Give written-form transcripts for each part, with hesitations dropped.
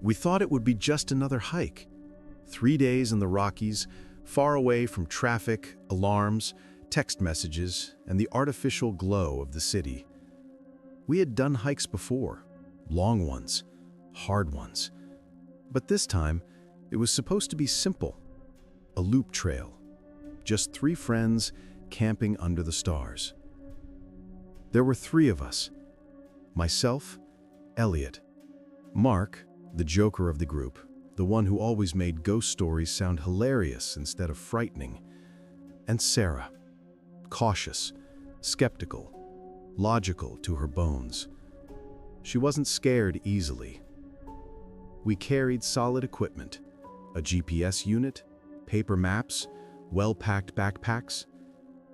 We thought it would be just another hike. 3 days in the Rockies, far away from traffic, alarms, text messages, and the artificial glow of the city. We had done hikes before, long ones, hard ones. But this time, it was supposed to be simple. A loop trail. Just 3 friends camping under the stars. There were 3 of us. Myself, Elliot, Mark, the joker of the group, the one who always made ghost stories sound hilarious instead of frightening, and Sarah, cautious, skeptical, logical to her bones. She wasn't scared easily. We carried solid equipment, a GPS unit, paper maps, well-packed backpacks.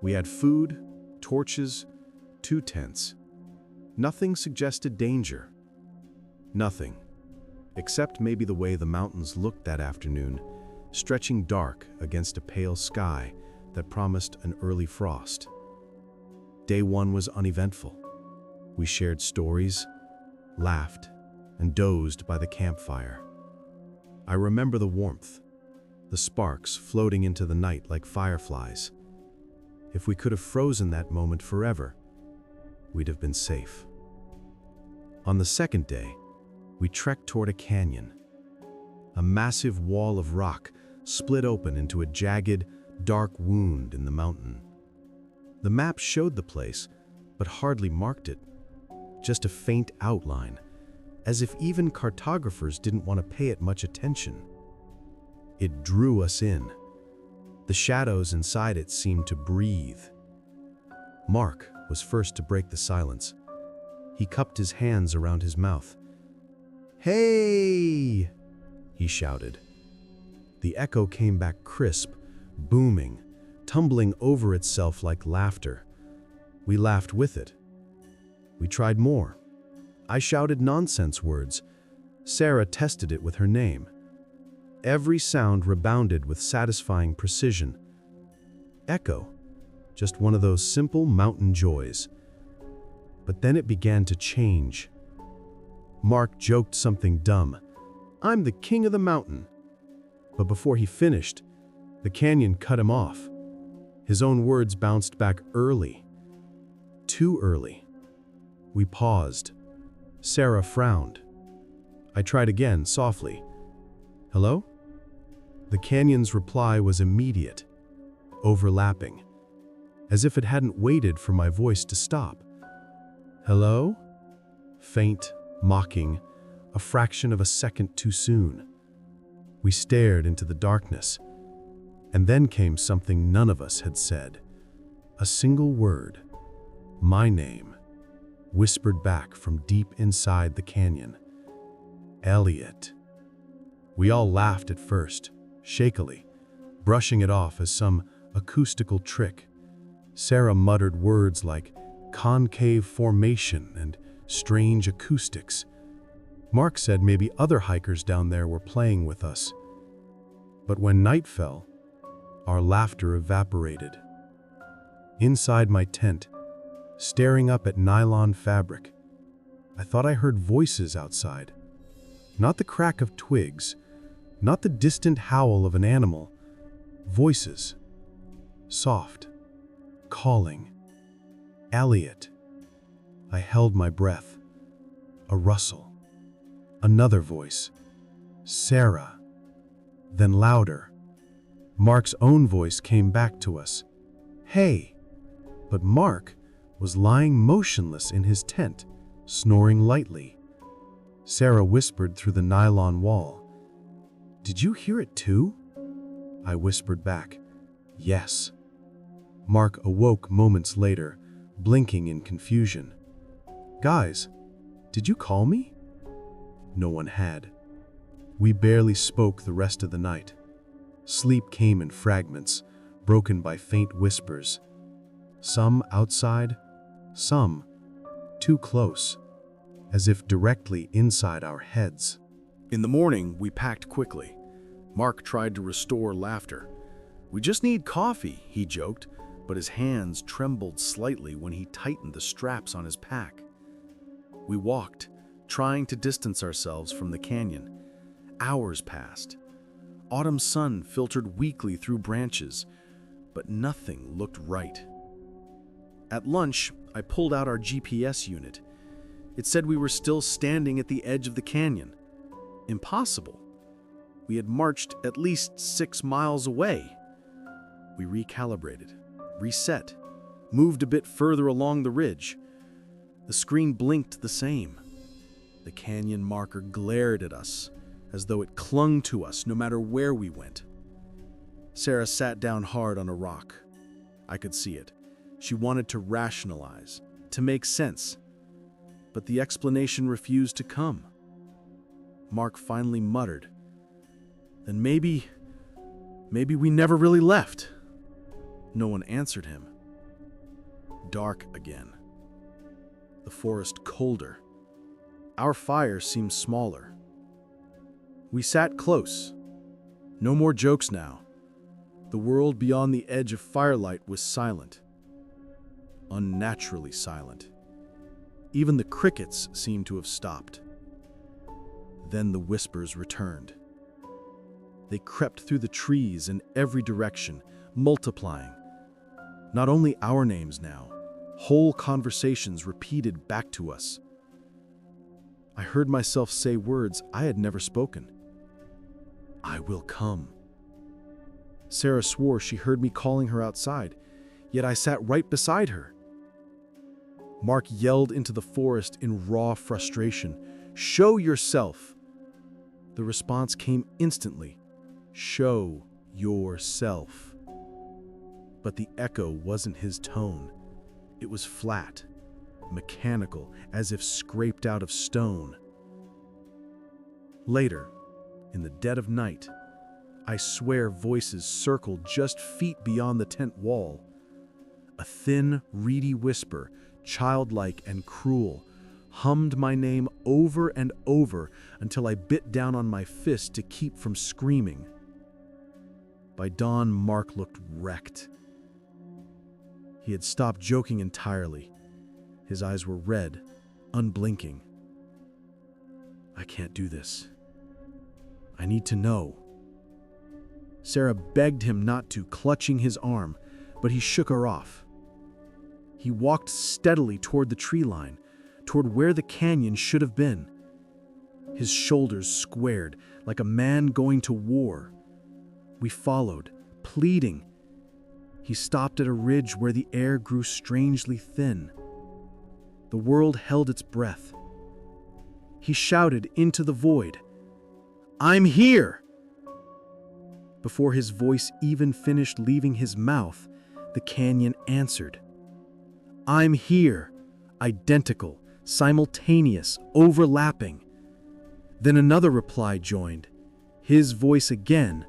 We had food, torches, 2 tents. Nothing suggested danger. Nothing, except maybe the way the mountains looked that afternoon, stretching dark against a pale sky that promised an early frost. Day 1 was uneventful. We shared stories, laughed, and dozed by the campfire. I remember the warmth, the sparks floating into the night like fireflies. If we could have frozen that moment forever, we'd have been safe. On the second day, we trekked toward a canyon. A massive wall of rock split open into a jagged, dark wound in the mountain. The map showed the place, but hardly marked it. Just a faint outline, as if even cartographers didn't want to pay it much attention. It drew us in. The shadows inside it seemed to breathe. Mark was first to break the silence. He cupped his hands around his mouth. "Hey!" he shouted. The echo came back crisp, booming, tumbling over itself like laughter. We laughed with it. We tried more. I shouted nonsense words. Sarah tested it with her name. Every sound rebounded with satisfying precision. Echo, just one of those simple mountain joys. But then it began to change. Mark joked something dumb. "I'm the king of the mountain." But before he finished, the canyon cut him off. His own words bounced back early. Too early. We paused. Sarah frowned. I tried again, softly. "Hello?" The canyon's reply was immediate, overlapping, as if it hadn't waited for my voice to stop. "Hello?" Faint, mocking, a fraction of a second too soon. We stared into the darkness, and then came something none of us had said. A single word, my name, whispered back from deep inside the canyon. Elliot. We all laughed at first, shakily, brushing it off as some acoustical trick. Sarah muttered words like concave formation and strange acoustics. Mark said maybe other hikers down there were playing with us. But when night fell, our laughter evaporated. Inside my tent, staring up at nylon fabric, I thought I heard voices outside. Not the crack of twigs, not the distant howl of an animal. Voices. Soft. Calling. Elliot. I held my breath. A rustle. Another voice. Sarah. Then louder. Mark's own voice came back to us. "Hey!" But Mark was lying motionless in his tent, snoring lightly. Sarah whispered through the nylon wall. "Did you hear it too?" I whispered back, "Yes." Mark awoke moments later, blinking in confusion. "Guys, did you call me?" No one had. We barely spoke the rest of the night. Sleep came in fragments, broken by faint whispers. Some outside, some too close, as if directly inside our heads. In the morning, we packed quickly. Mark tried to restore laughter. "We just need coffee," he joked, but his hands trembled slightly when he tightened the straps on his pack. We walked, trying to distance ourselves from the canyon. Hours passed. Autumn sun filtered weakly through branches, but nothing looked right. At lunch, I pulled out our GPS unit. It said we were still standing at the edge of the canyon. Impossible. We had marched at least 6 miles away. We recalibrated, reset, moved a bit further along the ridge. The screen blinked the same. The canyon marker glared at us, as though it clung to us no matter where we went. Sarah sat down hard on a rock. I could see it. She wanted to rationalize, to make sense. But the explanation refused to come. Mark finally muttered, "Then maybe we never really left." No one answered him. Dark again. The forest colder. Our fire seemed smaller. We sat close. No more jokes now. The world beyond the edge of firelight was silent. Unnaturally silent. Even the crickets seemed to have stopped. Then the whispers returned. They crept through the trees in every direction, multiplying. Not only our names now, whole conversations repeated back to us. I heard myself say words I had never spoken. "I will come." Sarah swore she heard me calling her outside, yet I sat right beside her. Mark yelled into the forest in raw frustration, "Show yourself!" The response came instantly, "Show yourself." But the echo wasn't his tone. It was flat, mechanical, as if scraped out of stone. Later, in the dead of night, I swear voices circled just feet beyond the tent wall. A thin, reedy whisper, childlike and cruel, hummed my name over and over until I bit down on my fist to keep from screaming. By dawn, Mark looked wrecked. He had stopped joking entirely. His eyes were red, unblinking. "I can't do this. I need to know." Sarah begged him not to, clutching his arm, but he shook her off. He walked steadily toward the tree line, toward where the canyon should have been. His shoulders squared, like a man going to war. We followed, pleading. He stopped at a ridge where the air grew strangely thin. The world held its breath. He shouted into the void, "I'm here!" Before his voice even finished leaving his mouth, the canyon answered. "I'm here!" Identical, simultaneous, overlapping. Then another reply joined. His voice again,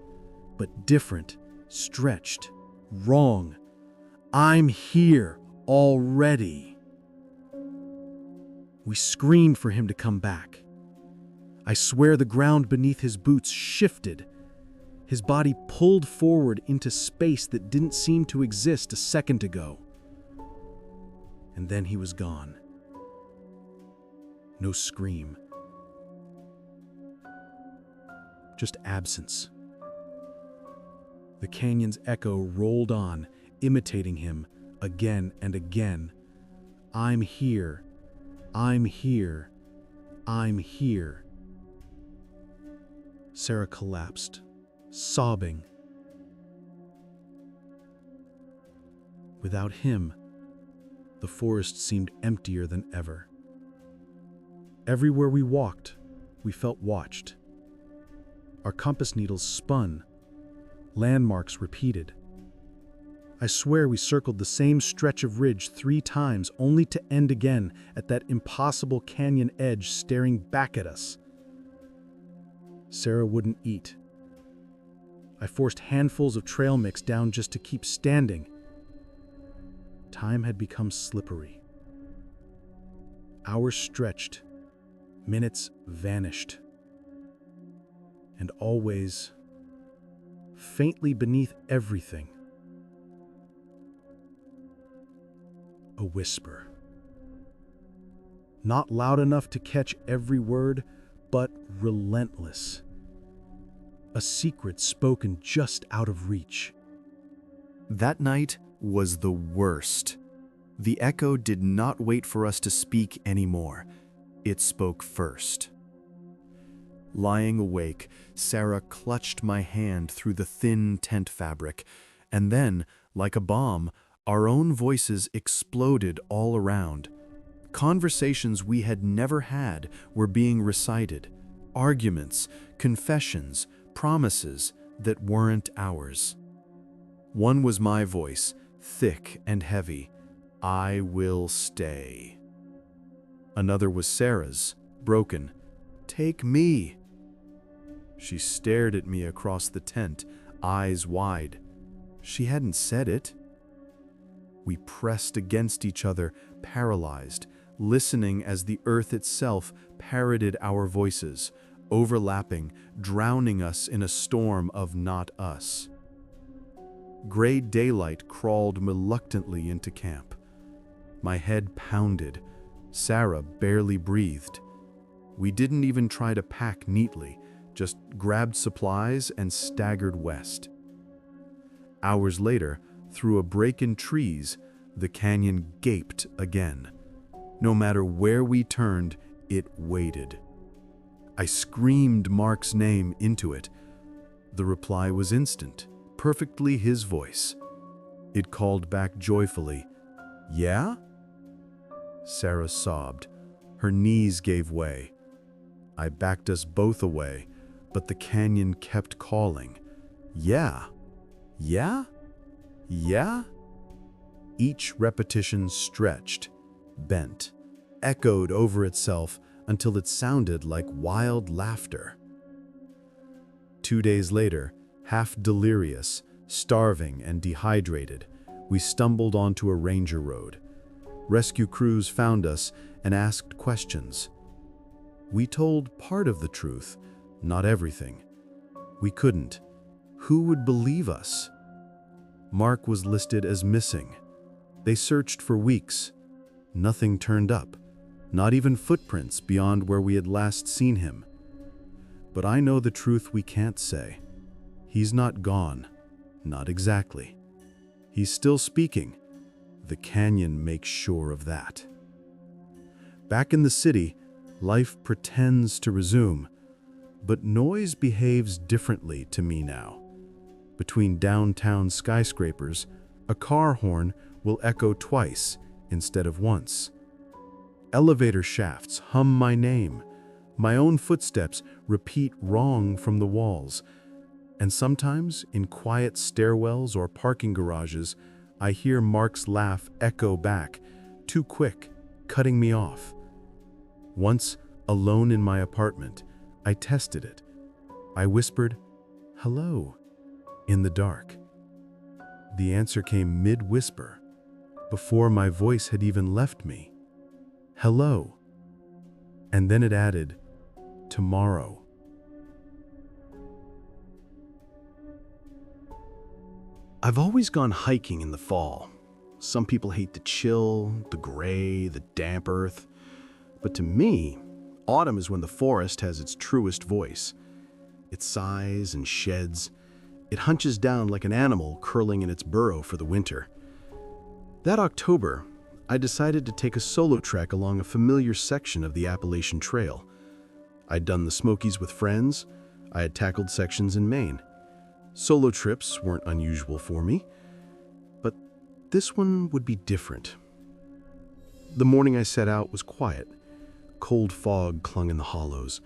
but different, stretched, wrong. "I'm here already." We screamed for him to come back. I swear the ground beneath his boots shifted. His body pulled forward into space that didn't seem to exist a second ago. And then he was gone. No scream. Just absence. The canyon's echo rolled on, imitating him again and again. "I'm here. I'm here. I'm here." Sarah collapsed, sobbing. Without him, the forest seemed emptier than ever. Everywhere we walked, we felt watched. Our compass needles spun. Landmarks repeated. I swear we circled the same stretch of ridge 3 times, only to end again at that impossible canyon edge staring back at us. Sarah wouldn't eat. I forced handfuls of trail mix down just to keep standing. Time had become slippery. Hours stretched. Minutes vanished. And always, faintly beneath everything, a whisper. Not loud enough to catch every word, but relentless. a secret spoken just out of reach. That night was the worst. The echo did not wait for us to speak anymore. It spoke first. Lying awake, Sarah clutched my hand through the thin tent fabric, and then, like a bomb, our own voices exploded all around. Conversations we had never had were being recited. Arguments, confessions, promises that weren't ours. One was my voice, thick and heavy. I will stay. Another was Sarah's, broken. Take me. She stared at me across the tent, eyes wide. She hadn't said it. We pressed against each other, paralyzed, listening as the earth itself parroted our voices, overlapping, drowning us in a storm of not us. Gray daylight crawled reluctantly into camp. My head pounded. Sarah barely breathed. We didn't even try to pack neatly, just grabbed supplies and staggered west. Hours later, through a break in trees, the canyon gaped again. No matter where we turned, it waited. I screamed Mark's name into it. The reply was instant, perfectly his voice. It called back joyfully, "Yeah?" Sarah sobbed. Her knees gave way. I backed us both away, but the canyon kept calling, "Yeah? Yeah? Yeah?" Each repetition stretched, bent, echoed over itself until it sounded like wild laughter. 2 days later, half delirious, starving and dehydrated, we stumbled onto a ranger road. Rescue crews found us and asked questions. We told part of the truth, not everything. We couldn't. Who would believe us? Mark was listed as missing. They searched for weeks. Nothing turned up, not even footprints beyond where we had last seen him. But I know the truth we can't say. He's not gone, not exactly. He's still speaking. The canyon makes sure of that. Back in the city, life pretends to resume, but noise behaves differently to me now. Between downtown skyscrapers, a car horn will echo twice instead of once. Elevator shafts hum my name. My own footsteps repeat wrong from the walls. And sometimes, in quiet stairwells or parking garages, I hear Mark's laugh echo back, too quick, cutting me off. Once, alone in my apartment, I tested it. I whispered, "Hello," in the dark. The answer came mid-whisper, before my voice had even left me. "Hello." And then it added, "Tomorrow." I've always gone hiking in the fall. Some people hate the chill, the gray, the damp earth. But to me, autumn is when the forest has its truest voice. It sighs and sheds. It hunches down like an animal curling in its burrow for the winter. That October, I decided to take a solo trek along a familiar section of the Appalachian Trail. I'd done the Smokies with friends. I had tackled sections in Maine. Solo trips weren't unusual for me, but this one would be different. The morning I set out was quiet. Cold fog clung in the hollows.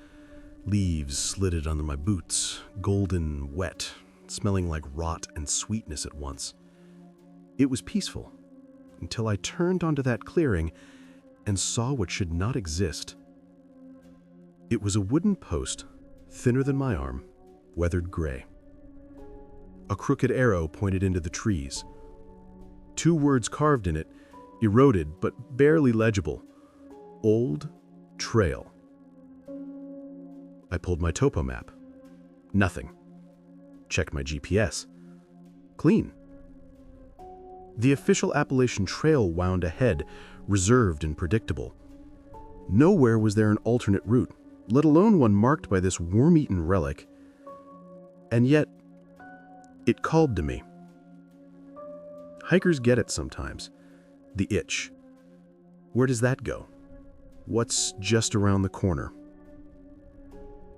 Leaves slitted under my boots, golden wet, smelling like rot and sweetness at once. It was peaceful, until I turned onto that clearing and saw what should not exist. It was a wooden post, thinner than my arm, weathered gray. A crooked arrow pointed into the trees. 2 words carved in it, eroded but barely legible. Old Trail. I pulled my topo map. Nothing. Checked my GPS. Clean. The official Appalachian Trail wound ahead, reserved and predictable. Nowhere was there an alternate route, let alone one marked by this worm-eaten relic. And yet, it called to me. Hikers get it sometimes. The itch. Where does that go? What's just around the corner?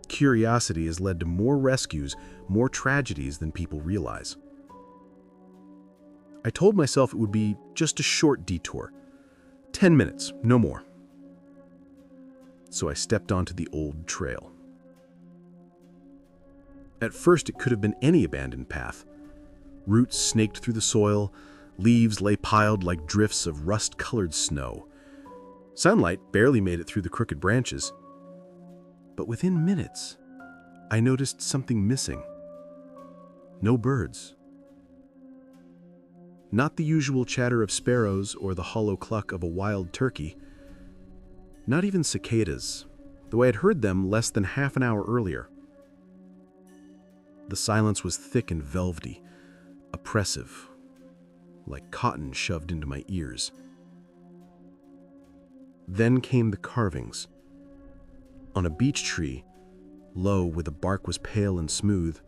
Curiosity has led to more rescues, more tragedies than people realize. I told myself it would be just a short detour. 10 minutes, no more. So I stepped onto the old trail. At first, it could have been any abandoned path. Roots snaked through the soil, leaves lay piled like drifts of rust-colored snow. Sunlight barely made it through the crooked branches. But within minutes, I noticed something missing. No birds. Not the usual chatter of sparrows or the hollow cluck of a wild turkey. Not even cicadas, though I had heard them less than half an hour earlier. The silence was thick and velvety, oppressive, like cotton shoved into my ears. Then came the carvings. On a beech tree, low where the bark was pale and smooth,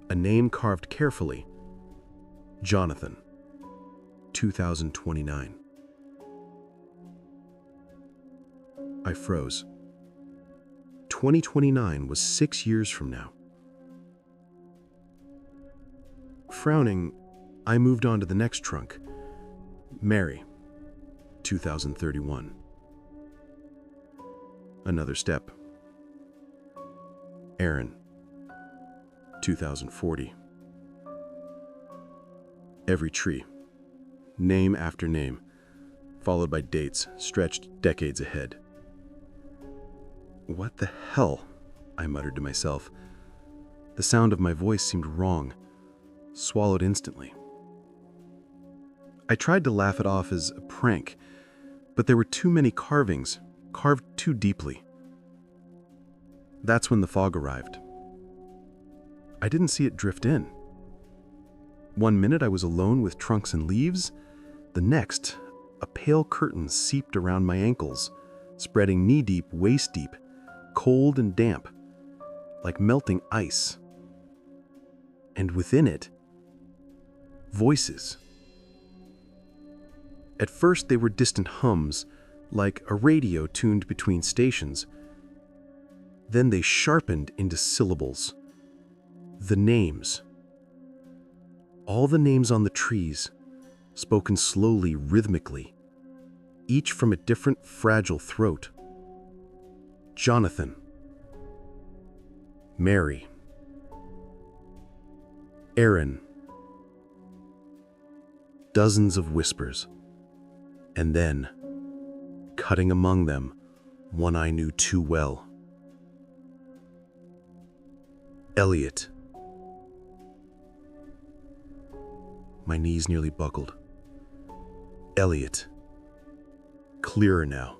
a name carved carefully. Jonathan, 2029. I froze. 2029 was 6 years from now. Frowning, I moved on to the next trunk. Mary, 2031. Another step. Aaron, 2040. Every tree, name after name, followed by dates stretched decades ahead. What the hell? I muttered to myself. The sound of my voice seemed wrong, swallowed instantly. I tried to laugh it off as a prank, but there were too many carvings, carved too deeply. That's when the fog arrived. I didn't see it drift in. One minute I was alone with trunks and leaves. The next, a pale curtain seeped around my ankles, spreading knee-deep, waist-deep, cold and damp, like melting ice. And within it, voices. At first they were distant hums, like a radio tuned between stations. Then they sharpened into syllables. The names. All the names on the trees, spoken slowly, rhythmically, each from a different, fragile throat. Jonathan. Mary. Aaron. Dozens of whispers. And then, cutting among them, one I knew too well. Elliot. My knees nearly buckled. Elliot. Clearer now,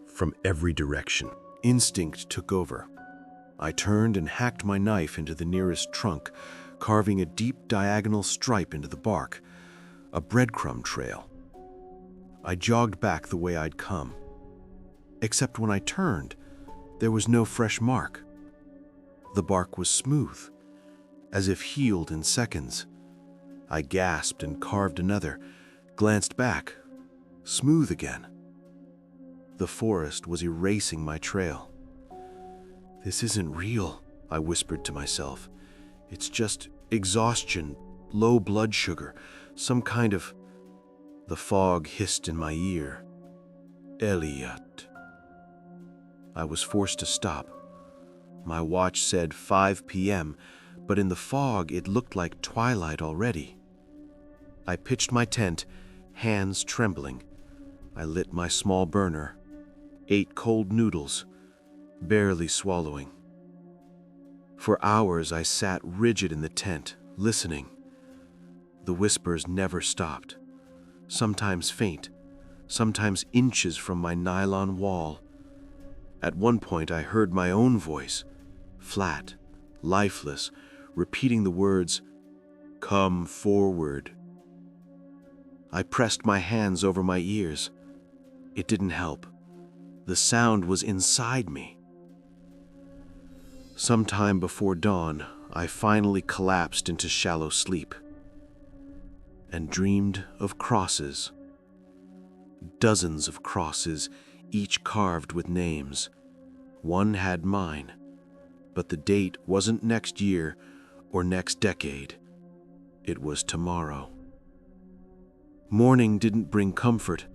from every direction. Instinct took over. I turned and hacked my knife into the nearest trunk, carving a deep diagonal stripe into the bark, a breadcrumb trail. I jogged back the way I'd come. Except when I turned, there was no fresh mark. The bark was smooth, as if healed in seconds. I gasped and carved another, glanced back, smooth again. The forest was erasing my trail. This isn't real, I whispered to myself. It's just exhaustion, low blood sugar, some kind of... The fog hissed in my ear. Elliot. I was forced to stop. My watch said 5 p.m., but in the fog it looked like twilight already. I pitched my tent, hands trembling. I lit my small burner, ate cold noodles, barely swallowing. For hours I sat rigid in the tent, listening. The whispers never stopped, sometimes faint, sometimes inches from my nylon wall. At one point I heard my own voice, flat, lifeless, repeating the words, "Come forward." I pressed my hands over my ears. It didn't help. The sound was inside me. Sometime before dawn, I finally collapsed into shallow sleep and dreamed of crosses. Dozens of crosses, each carved with names. One had mine, but the date wasn't next year or next decade. It was tomorrow. Morning didn't bring comfort.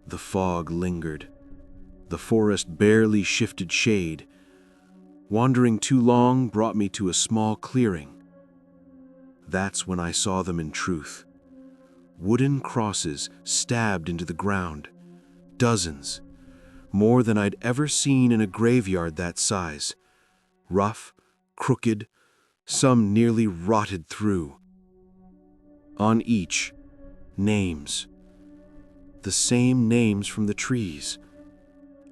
The fog lingered. The forest barely shifted shade. Wandering too long brought me to a small clearing. That's when I saw them in truth. Wooden crosses stabbed into the ground. Dozens. More than I'd ever seen in a graveyard that size. Rough, crooked, some nearly rotted through. On each, names. The same names from the trees.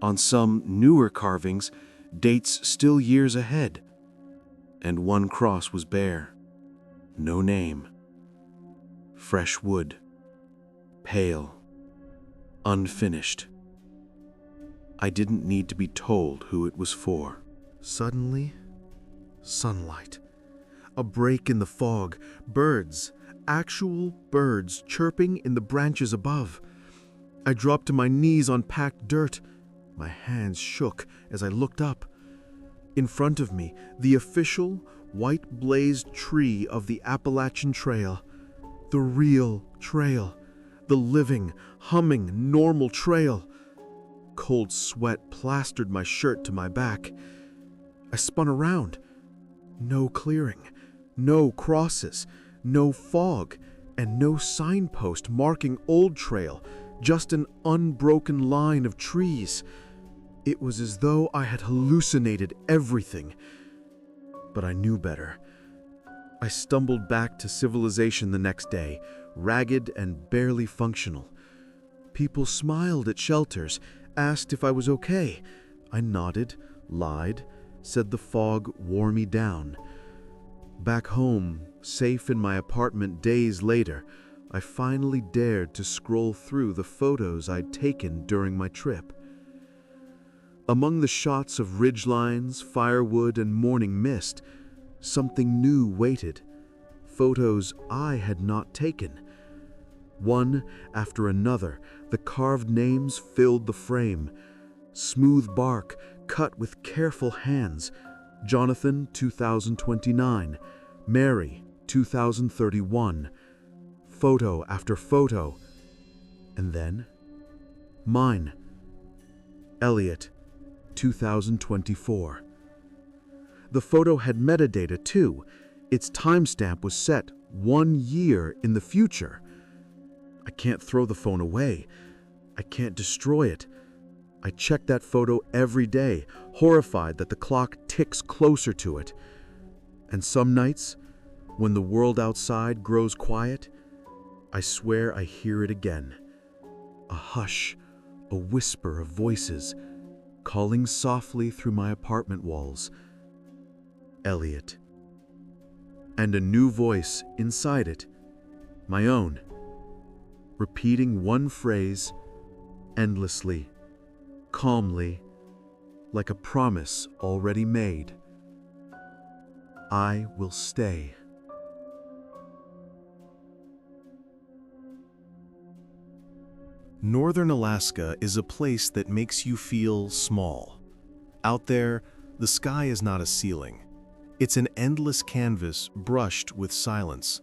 On some newer carvings, dates still years ahead. And one cross was bare. No name. Fresh wood. Pale. Unfinished. I didn't need to be told who it was for. Suddenly, sunlight. A break in the fog. Birds. Actual birds chirping in the branches above. I dropped to my knees on packed dirt. My hands shook as I looked up. In front of me, the official, white-blazed tree of the Appalachian Trail. The real trail. The living, humming, normal trail. Cold sweat plastered my shirt to my back. I spun around. No clearing. No crosses. No fog. And no signpost marking old trail. Just an unbroken line of trees. It was as though I had hallucinated everything. But I knew better. I stumbled back to civilization the next day, ragged and barely functional. People smiled at shelters, asked if I was okay. I nodded, lied, said the fog wore me down. Back home, safe in my apartment days later, I finally dared to scroll through the photos I'd taken during my trip. Among the shots of ridgelines, firewood, and morning mist, something new waited. Photos I had not taken. One after another, the carved names filled the frame. Smooth bark, cut with careful hands. Jonathan, 2029. Mary, 2031. Photo after photo. And then, mine. Elliot, 2024. The photo had metadata too. Its timestamp was set 1 year in the future. I can't throw the phone away. I can't destroy it. I check that photo every day, horrified that the clock ticks closer to it. And some nights, when the world outside grows quiet, I swear I hear it again. A hush, a whisper of voices, calling softly through my apartment walls. Elliot. And a new voice inside it, my own, repeating one phrase endlessly, calmly, like a promise already made. I will stay. Northern Alaska is a place that makes you feel small. Out there, the sky is not a ceiling. It's an endless canvas brushed with silence.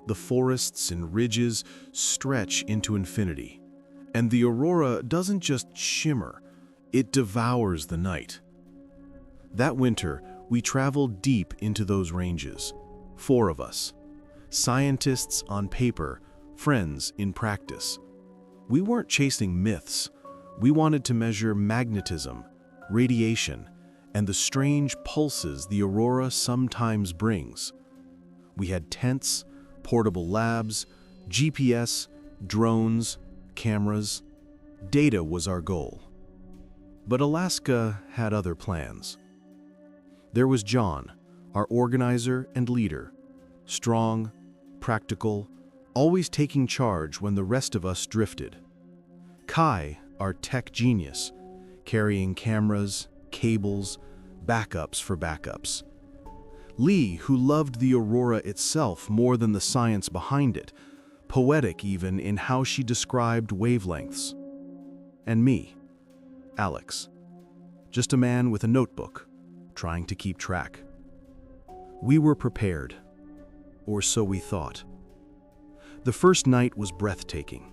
The forests and ridges stretch into infinity, and the aurora doesn't just shimmer, it devours the night. That winter, we traveled deep into those ranges, 4 of us. Scientists on paper, friends in practice. We weren't chasing myths. We wanted to measure magnetism, radiation, and the strange pulses the aurora sometimes brings. We had tents, portable labs, GPS, drones, cameras. Data was our goal. But Alaska had other plans. There was John, our organizer and leader, strong, practical, always taking charge when the rest of us drifted. Kai, our tech genius, carrying cameras, cables, backups for backups. Lee, who loved the aurora itself more than the science behind it, poetic even in how she described wavelengths. And me, Alex, just a man with a notebook, trying to keep track. We were prepared, or so we thought. The first night was breathtaking.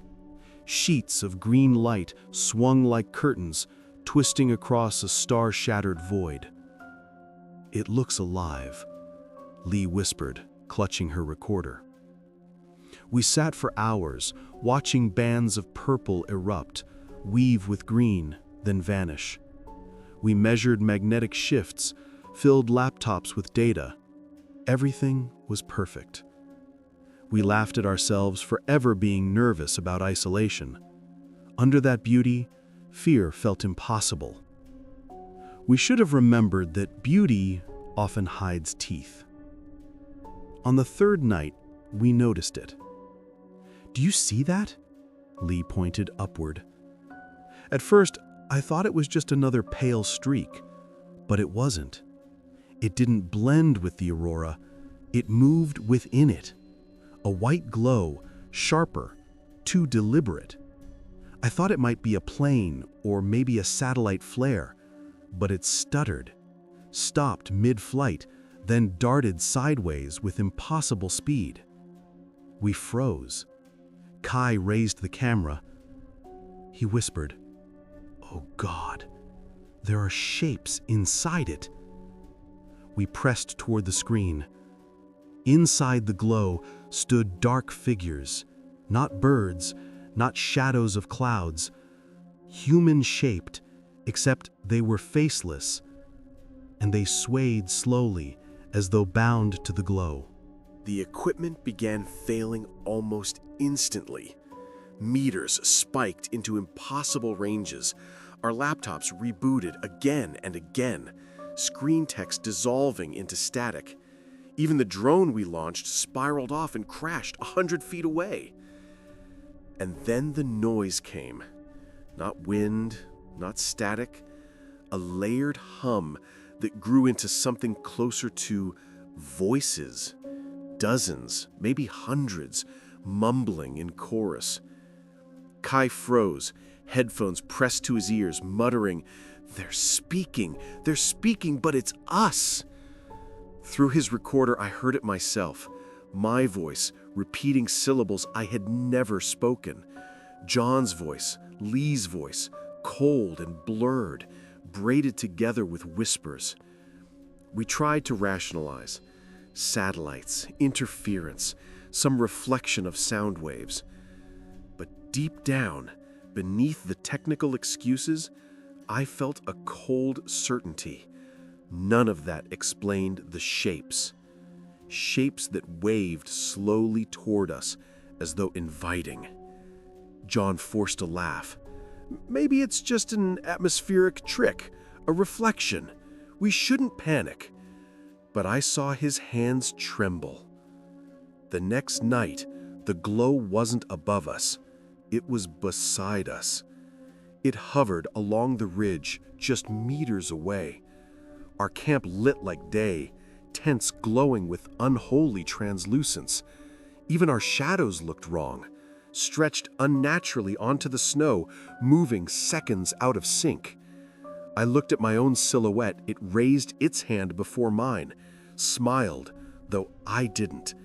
Sheets of green light swung like curtains, twisting across a star-shattered void. "It looks alive," Lee whispered, clutching her recorder. We sat for hours, watching bands of purple erupt, weave with green, then vanish. We measured magnetic shifts, filled laptops with data. Everything was perfect. We laughed at ourselves for ever being nervous about isolation. Under that beauty, fear felt impossible. We should have remembered that beauty often hides teeth. On the third night, we noticed it. "Do you see that?" Lee pointed upward. At first, I thought it was just another pale streak, but it wasn't. It didn't blend with the aurora, it moved within it. A white glow, sharper, too deliberate. I thought it might be a plane or maybe a satellite flare, but it stuttered, stopped mid-flight, then darted sideways with impossible speed. We froze. Kai raised the camera. He whispered, "Oh God, there are shapes inside it." We pressed toward the screen. Inside the glow stood dark figures, not birds, not shadows of clouds, human-shaped, except they were faceless, and they swayed slowly as though bound to the glow. The equipment began failing almost instantly. Meters spiked into impossible ranges. Our laptops rebooted again and again, screen text dissolving into static. Even the drone we launched spiraled off and crashed 100 feet away. And then the noise came. Not wind, not static, a layered hum that grew into something closer to voices. Dozens, maybe hundreds, mumbling in chorus. Kai froze, headphones pressed to his ears, muttering, they're speaking, but it's us." Through his recorder, I heard it myself, my voice, repeating syllables I had never spoken. John's voice, Lee's voice, cold and blurred, braided together with whispers. We tried to rationalize. Satellites, interference, some reflection of sound waves. But deep down, beneath the technical excuses, I felt a cold certainty. None of that explained the shapes. Shapes that waved slowly toward us, as though inviting. John forced a laugh. "Maybe it's just an atmospheric trick, a reflection. We shouldn't panic." But I saw his hands tremble. The next night, the glow wasn't above us. It was beside us. It hovered along the ridge, just meters away. Our camp lit like day, tents glowing with unholy translucence. Even our shadows looked wrong, stretched unnaturally onto the snow, moving seconds out of sync. I looked at my own silhouette. It raised its hand before mine, smiled, though I didn't.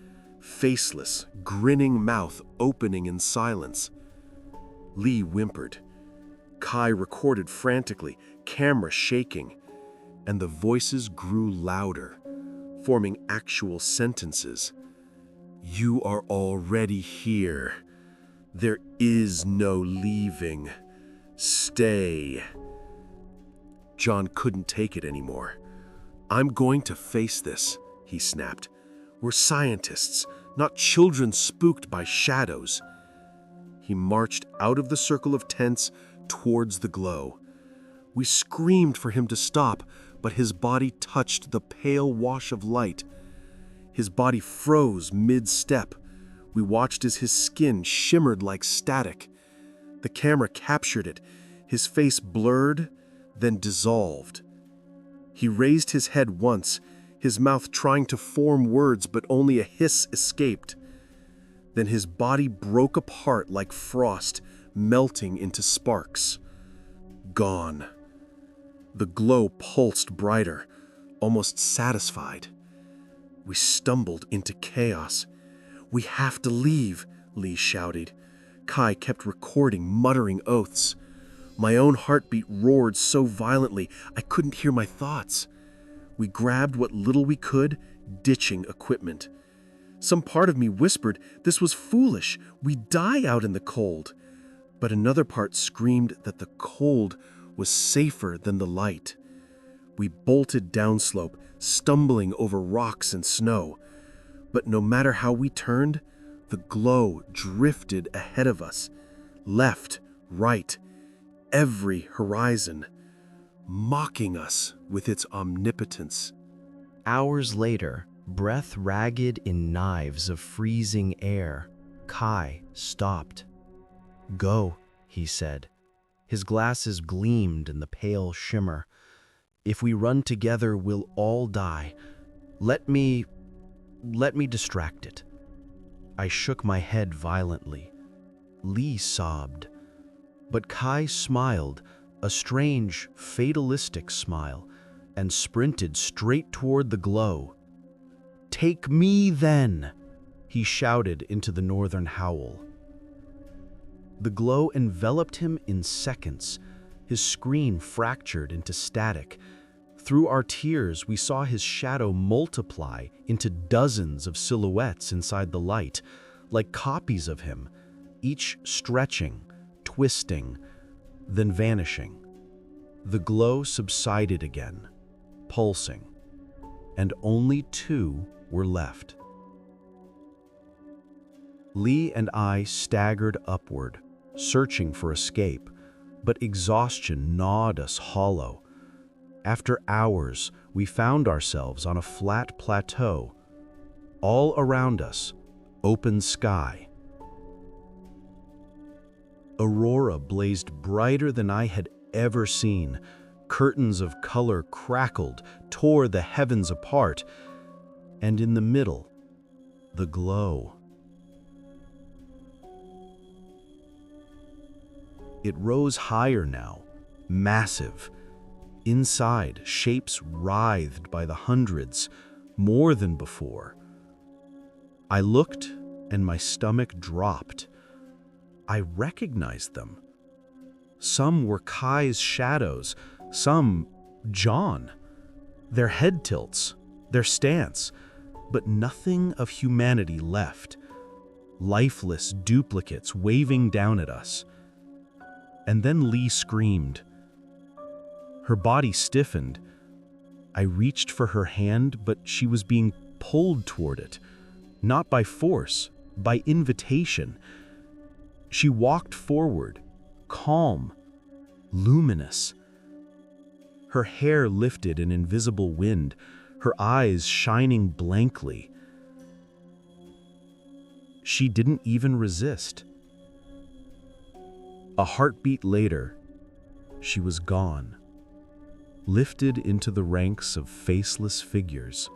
Faceless, grinning mouth opening in silence. Lee whimpered. Kai recorded frantically, camera shaking, and the voices grew louder, forming actual sentences. "You are already here. There is no leaving. Stay." John couldn't take it anymore. "I'm going to face this," he snapped. "We're scientists, not children spooked by shadows." He marched out of the circle of tents towards the glow. We screamed for him to stop, but his body touched the pale wash of light. His body froze mid-step. We watched as his skin shimmered like static. The camera captured it. His face blurred, then dissolved. He raised his head once, his mouth trying to form words, but only a hiss escaped. Then his body broke apart like frost, melting into sparks. Gone. The glow pulsed brighter, almost satisfied. We stumbled into chaos. "We have to leave," Lee shouted. Kai kept recording, muttering oaths. My own heartbeat roared so violently I couldn't hear my thoughts. We grabbed what little we could, ditching equipment. Some part of me whispered this was foolish, we'd die out in the cold. But another part screamed that the cold was safer than the light. We bolted downslope, stumbling over rocks and snow. But no matter how we turned, the glow drifted ahead of us, left, right, every horizon, mocking us with its omnipotence. Hours later, breath ragged in knives of freezing air, Kai stopped. "Go," he said. His glasses gleamed in the pale shimmer. "If we run together, we'll all die. Let me distract it." I shook my head violently. Lee sobbed. But Kai smiled, a strange, fatalistic smile, and sprinted straight toward the glow. "Take me, then!" he shouted into the northern howl. The glow enveloped him in seconds. His screen fractured into static. Through our tears, we saw his shadow multiply into dozens of silhouettes inside the light, like copies of him, each stretching, twisting, then vanishing. The glow subsided again, pulsing, and only two were left. Lee and I staggered upward, searching for escape, but exhaustion gnawed us hollow. After hours, we found ourselves on a flat plateau. All around us, open sky. Aurora blazed brighter than I had ever seen. Curtains of color crackled, tore the heavens apart. And in the middle, the glow. It rose higher now, massive. Inside, shapes writhed by the hundreds, more than before. I looked, and my stomach dropped. I recognized them. Some were Kai's shadows, some John. Their head tilts, their stance, but nothing of humanity left. Lifeless duplicates waving down at us. And then Lee screamed. Her body stiffened. I reached for her hand, but she was being pulled toward it, not by force, by invitation. She walked forward, calm, luminous. Her hair lifted in invisible wind, her eyes shining blankly. She didn't even resist. A heartbeat later, she was gone, lifted into the ranks of faceless figures.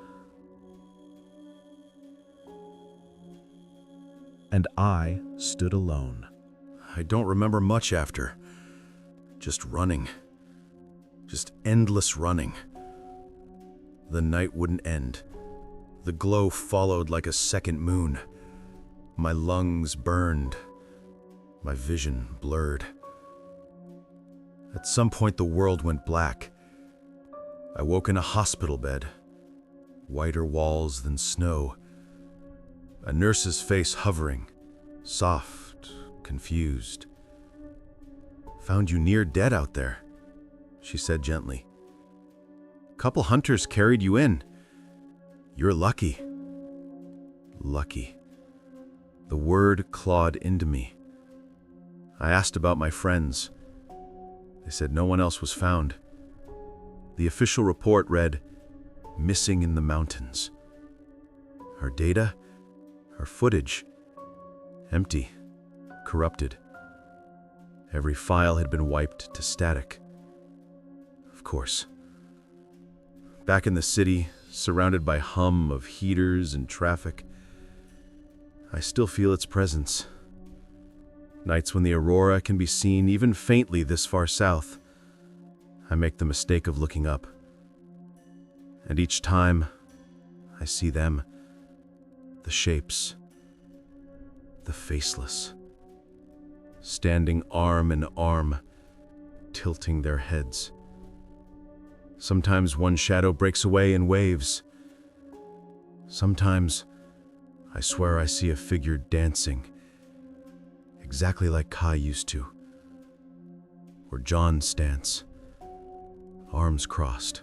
And I stood alone. I don't remember much after. Just running. Just endless running. The night wouldn't end. The glow followed like a second moon. My lungs burned. My vision blurred. At some point, the world went black. I woke in a hospital bed. Whiter walls than snow. A nurse's face hovering, soft, confused. "Found you near dead out there," she said gently. "Couple hunters carried you in. You're lucky." Lucky. The word clawed into me. I asked about my friends. They said no one else was found. The official report read, "Missing in the mountains." Our data, our footage, empty, corrupted. Every file had been wiped to static. Of course. Back in the city, surrounded by hum of heaters and traffic, I still feel its presence. Nights when the aurora can be seen even faintly this far south, I make the mistake of looking up. And each time, I see them, the shapes, the faceless, standing arm in arm, tilting their heads. Sometimes one shadow breaks away in waves. Sometimes, I swear I see a figure dancing, exactly like Kai used to, or John's dance, arms crossed,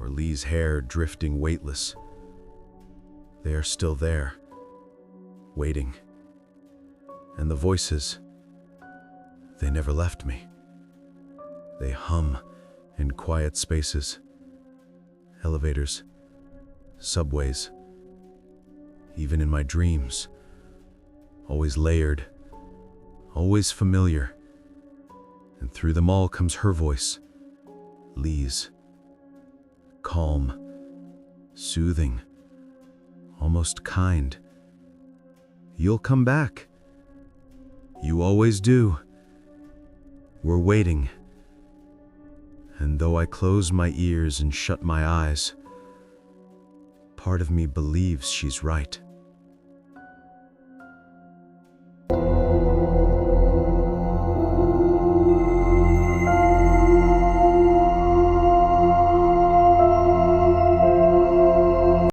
or Lee's hair drifting weightless. They are still there, waiting. And the voices, they never left me. They hum in quiet spaces, elevators, subways, even in my dreams, always layered, always familiar. And through them all comes her voice, Lee's, calm, soothing, almost kind. You'll come back. You always do. We're waiting. And though I close my ears and shut my eyes, part of me believes she's right.